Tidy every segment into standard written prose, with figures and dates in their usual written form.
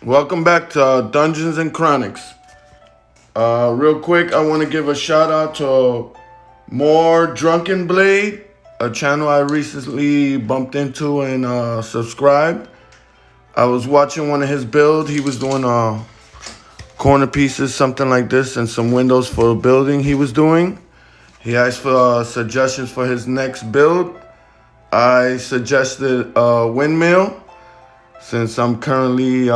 Welcome back to Dungeons and Chronics. Real quick, I want to give a shout out to More Drunken Blade, a channel I recently bumped into and subscribed. I was watching one of his builds. He was doing corner pieces, something like this, and some windows for a building he was doing. He asked for suggestions for his next build. I suggested a windmill, since I'm currently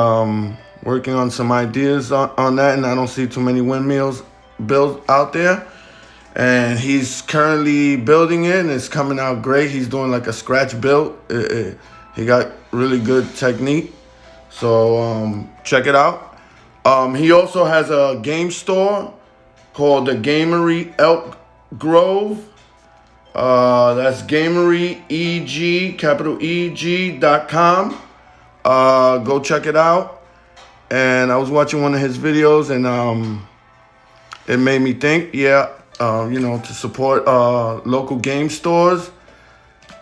working on some ideas on that, and I don't see too many windmills built out there. And he's currently building it, and it's coming out great. He's doing like a scratch build. He got really good technique, so check it out. He also has a game store called the Gamery Elk Grove. That's Gamery EG, capital EG.com. Go check it out. And I was watching one of his videos, and it made me think, to support local game stores.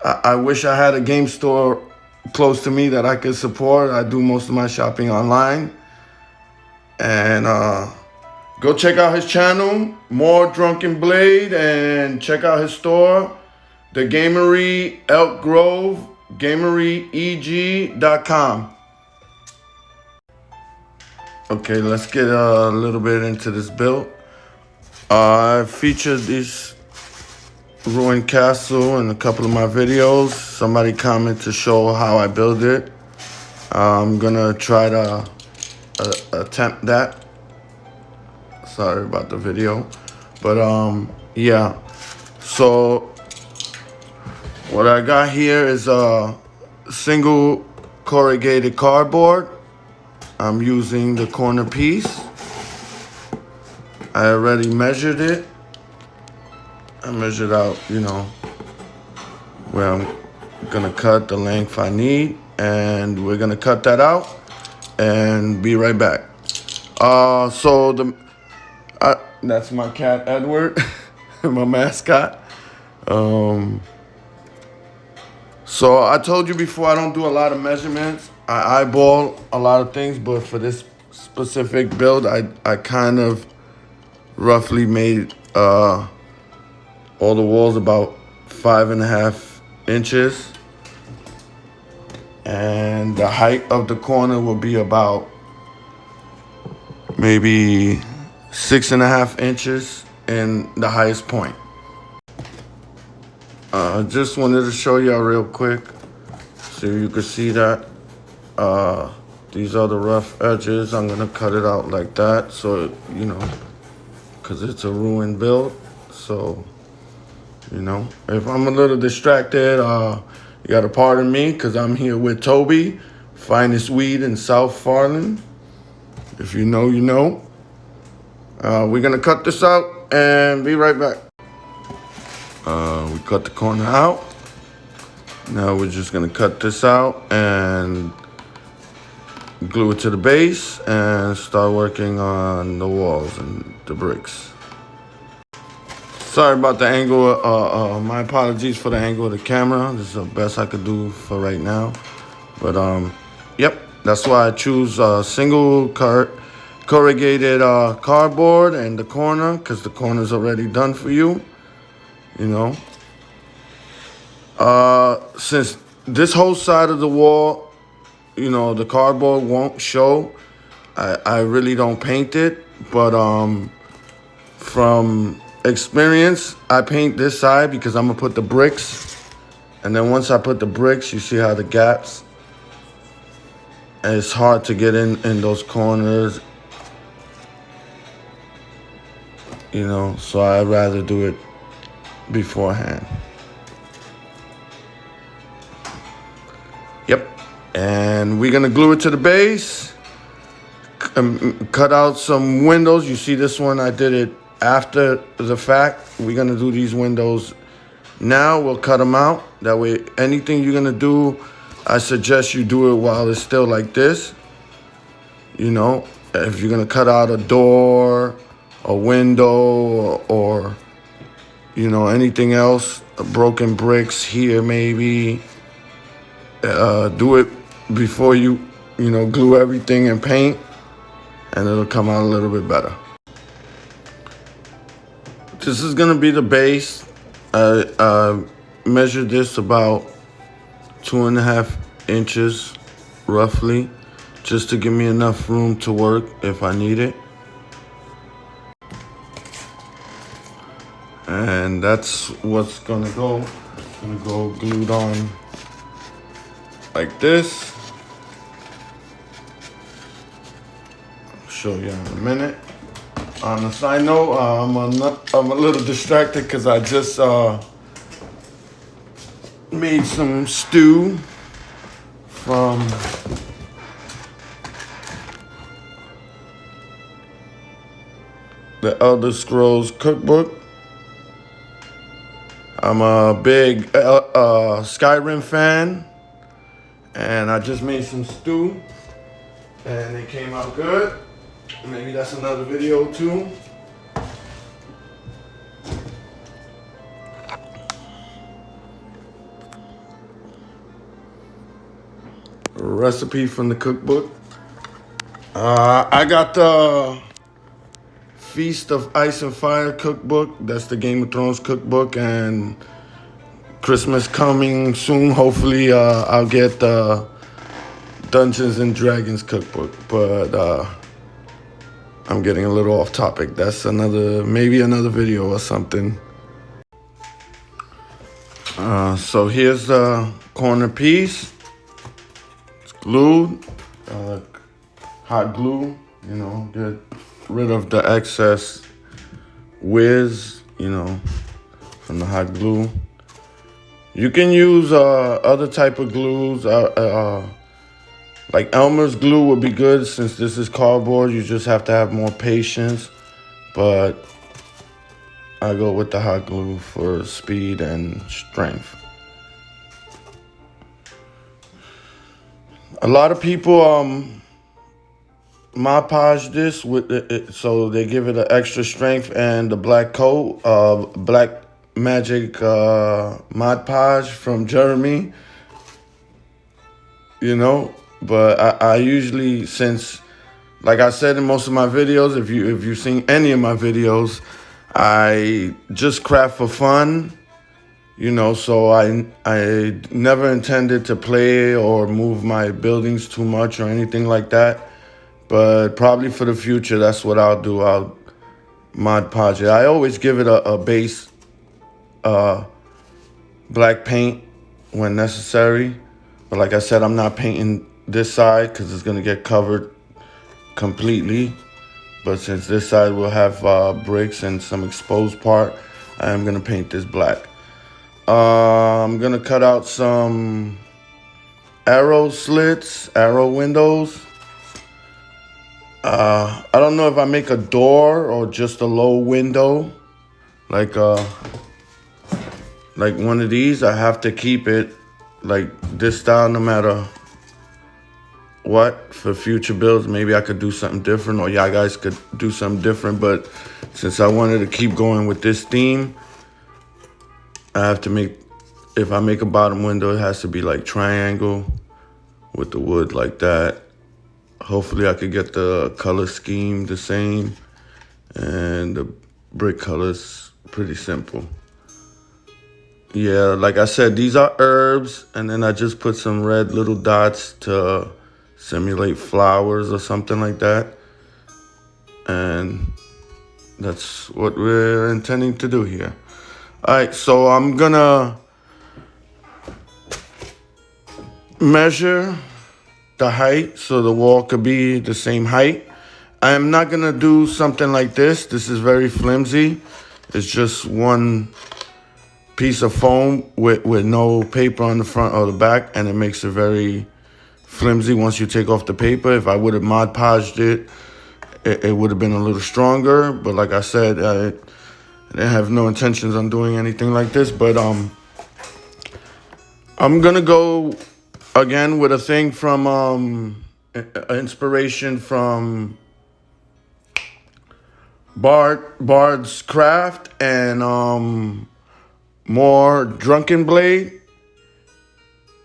I wish I had a game store close to me that I could support. I do most of my shopping online. And go check out his channel, More Drunken Blade, and check out his store, the Gamery Elk Grove, GameryEG.com. Okay, let's get a little bit into this build. I featured this ruined castle in a couple of my videos. Somebody commented to show how I build it. I'm gonna try to attempt that. Sorry about the video, but yeah. So what I got here is a single corrugated cardboard. I'm using the corner piece. I already measured it. I measured out, where I'm gonna cut the length I need, and we're gonna cut that out and be right back. That's my cat Edward, my mascot. So I told you before, I don't do a lot of measurements. I eyeball a lot of things, but for this specific build, I kind of roughly made all the walls about 5.5 inches. And the height of the corner will be about maybe 6.5 inches in the highest point. Just wanted to show y'all real quick so you can see that. These are the rough edges. I'm gonna cut it out like that, so because it's a ruined build. So if I'm a little distracted, you gotta pardon me, because I'm here with Toby, finest weed in South Farland. If you know, you know. We're gonna cut this out and be right back. We cut the corner out. Now we're just gonna cut this out and glue it to the base and start working on the walls and the bricks. Sorry about the angle. My apologies for the angle of the camera. This is the best I could do for right now. But yep, that's why I choose single corrugated cardboard and the corner, because the corner's already done for you. Since this whole side of the wall, the cardboard won't show, I really don't paint it. But from experience, I paint this side because I'm gonna put the bricks. And then once I put the bricks, you see how the gaps, and it's hard to get in those corners. So I'd rather do it beforehand. Yep. And we're gonna glue it to the base. Cut out some windows. You see this one, I did it after the fact. We're gonna do these windows now. We'll cut them out. That way, anything you're gonna do, I suggest you do it while it's still like this. If you're gonna cut out a door, a window, or anything else, broken bricks here maybe, do it before you glue everything and paint, and it'll come out a little bit better. This is gonna be the base. I measured this about 2.5 inches roughly, just to give me enough room to work if I need it. And that's what's gonna go. It's gonna go glued on like this. I'll show you in a minute. On a side note, I'm a little distracted because I just made some stew from the Elder Scrolls cookbook. I'm a big Skyrim fan, and I just made some stew, and it came out good. Maybe that's another video too. A recipe from the cookbook. I got the Feast of Ice and Fire cookbook. That's the Game of Thrones cookbook, and Christmas coming soon. Hopefully, I'll get the Dungeons and Dragons cookbook, but I'm getting a little off topic. That's maybe another video or something. So here's the corner piece. It's glued, hot glue. Get rid of the excess whiz, from the hot glue. You can use other type of glues. Like Elmer's glue would be good since this is cardboard. You just have to have more patience. But I go with the hot glue for speed and strength. A lot of people Mod Podge this with it, so they give it an extra strength and the black coat. Black Magic Mod Podge from Jeremy. But I usually, since, like I said in most of my videos, if you've seen any of my videos, I just craft for fun. So I never intended to play or move my buildings too much or anything like that. But probably for the future, that's what I'll do. I'll Mod Podge it. I always give it a base black paint when necessary. But like I said, I'm not painting this side because it's going to get covered completely. But since this side will have bricks and some exposed part, I am going to paint this black. I'm going to cut out some arrow slits, arrow windows. I don't know if I make a door or just a low window, like one of these. I have to keep it like this style no matter what for future builds. Maybe I could do something different, or y'all guys could do something different. But since I wanted to keep going with this theme, I have to if I make a bottom window, it has to be like triangle with the wood like that. Hopefully I could get the color scheme the same, and the brick color's pretty simple. Yeah, like I said, these are herbs, and then I just put some red little dots to simulate flowers or something like that. And that's what we're intending to do here. All right, so I'm gonna measure the height so the wall could be the same height. I am not gonna do something like this. This is very flimsy. It's just one piece of foam with no paper on the front or the back, and it makes it very flimsy once you take off the paper. If I would have Mod Podged it, it would have been a little stronger. But like I said, I didn't have no intentions on doing anything like this. But I'm gonna go again with a thing from inspiration from Bard's Craft and more Drunken Blade.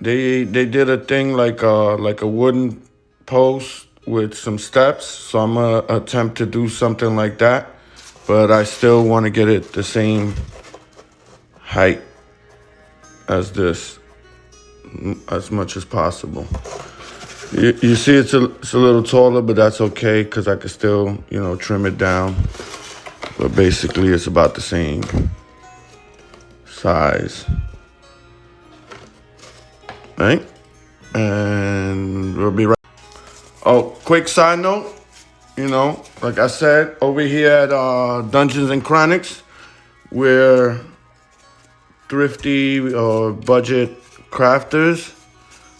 They did a thing like a wooden post with some steps, so I'm gonna attempt to do something like that, but I still want to get it the same height as this, as much as possible. You see it's a little taller, but that's okay because I can still, you know, trim it down. But basically it's about the same size. Right? And we'll be right. Oh, quick side note, you know, like I said, over here at Dungeons and Chronics, we're thrifty or budget crafters.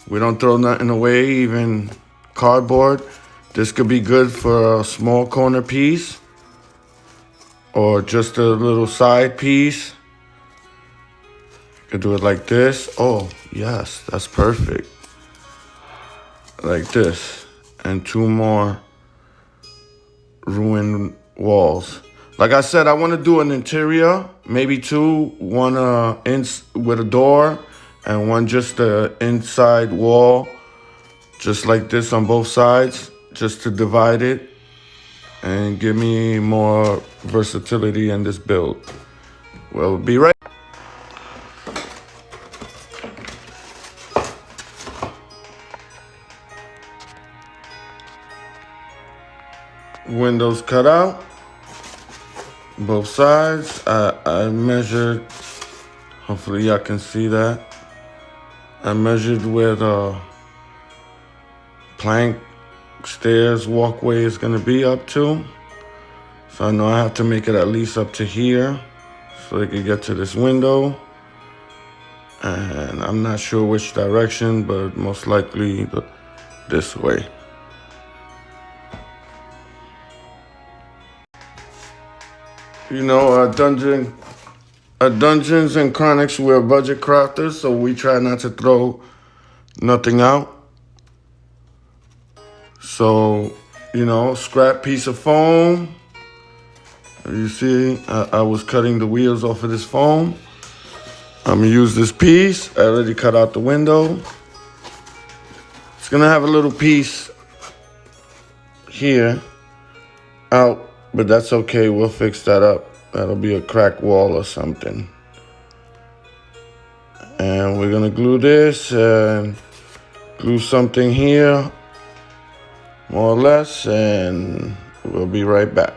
We don't throw nothing away, even cardboard. This could be good for a small corner piece or just a little side piece. Could do it like this. Oh, yes, that's perfect. Like this. And two more ruined walls. Like I said, I want to do an interior, maybe two, one with a door and one just the inside wall, just like this on both sides, just to divide it and give me more versatility in this build. We'll be right. Windows cut out, both sides. I measured, hopefully y'all can see that. I measured where the plank stairs walkway is gonna be up to. So I know I have to make it at least up to here so they can get to this window. And I'm not sure which direction, but most likely this way. You know, Dungeons and Chronics, we're budget crafters, so we try not to throw nothing out. So, you know, scrap piece of foam. You see, I was cutting the wheels off of this foam. I'm gonna use this piece. I already cut out the window. It's gonna have a little piece here out. But that's okay, we'll fix that up. That'll be a crack wall or something. And we're gonna glue this and glue something here, more or less, and we'll be right back.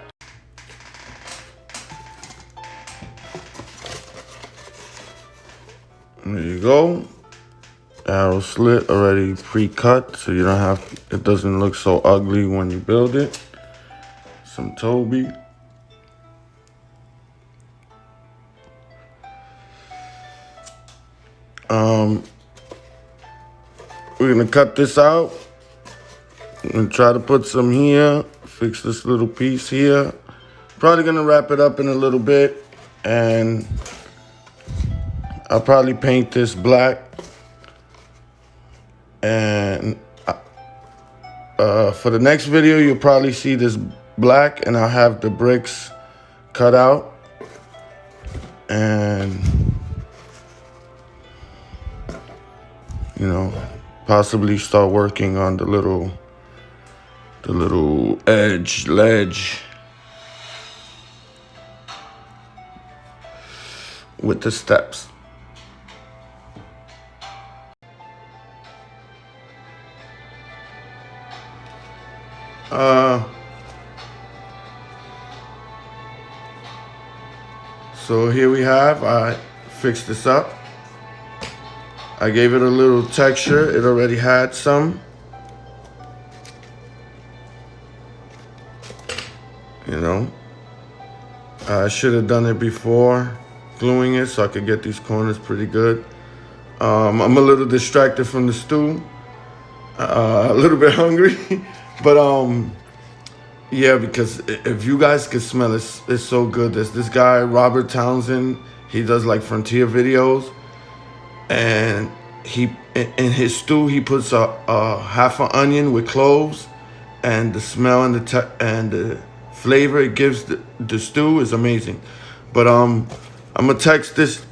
There you go. Arrow slit already pre-cut, so you don't have, it doesn't look so ugly when you build it. Some Toby. We're gonna cut this out and try to put some here, fix this little piece here. Probably gonna wrap it up in a little bit, and I'll probably paint this black. And for the next video, you'll probably see this black, and I'll have the bricks cut out, and you know, possibly start working on the little ledge with the steps. So here we have, I fixed this up. I gave it a little texture. It already had some. You know, I should have done it before gluing it so I could get these corners pretty good. I'm a little distracted from the stew, a little bit hungry, but yeah, because if you guys could smell it, it's so good. There's this guy, Robert Townsend, he does like frontier videos, and he, in his stew, he puts a half an onion with cloves, and the smell and the flavor it gives the stew is amazing. But I'm gonna text this,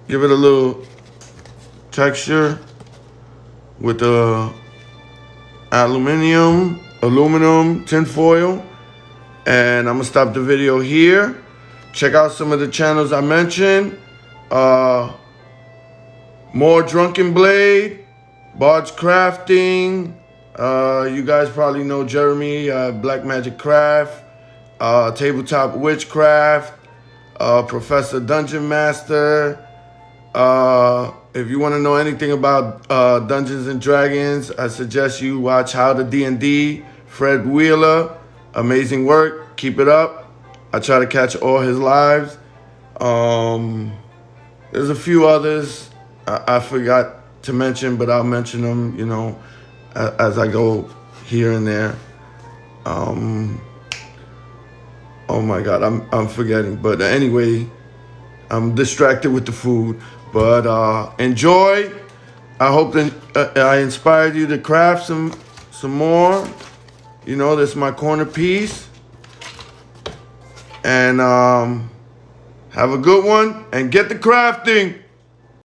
give it a little texture with the aluminum, tin foil. And I'm gonna stop the video here. Check out some of the channels I mentioned. More Drunken Blade, Bard's Crafting. You guys probably know Jeremy, Black Magic Craft, Tabletop Witchcraft, Professor Dungeon Master. If you want to know anything about Dungeons and Dragons, I suggest you watch How to D&D, Fred Wheeler. Amazing work. Keep it up. I try to catch all his lives. There's a few others I forgot to mention, but I'll mention them, you know, as I go here and there. Oh my God, I'm forgetting. But anyway, I'm distracted with the food. But enjoy. I hope that I inspired you to craft some more. You know, this is my corner piece. And have a good one and get the crafting.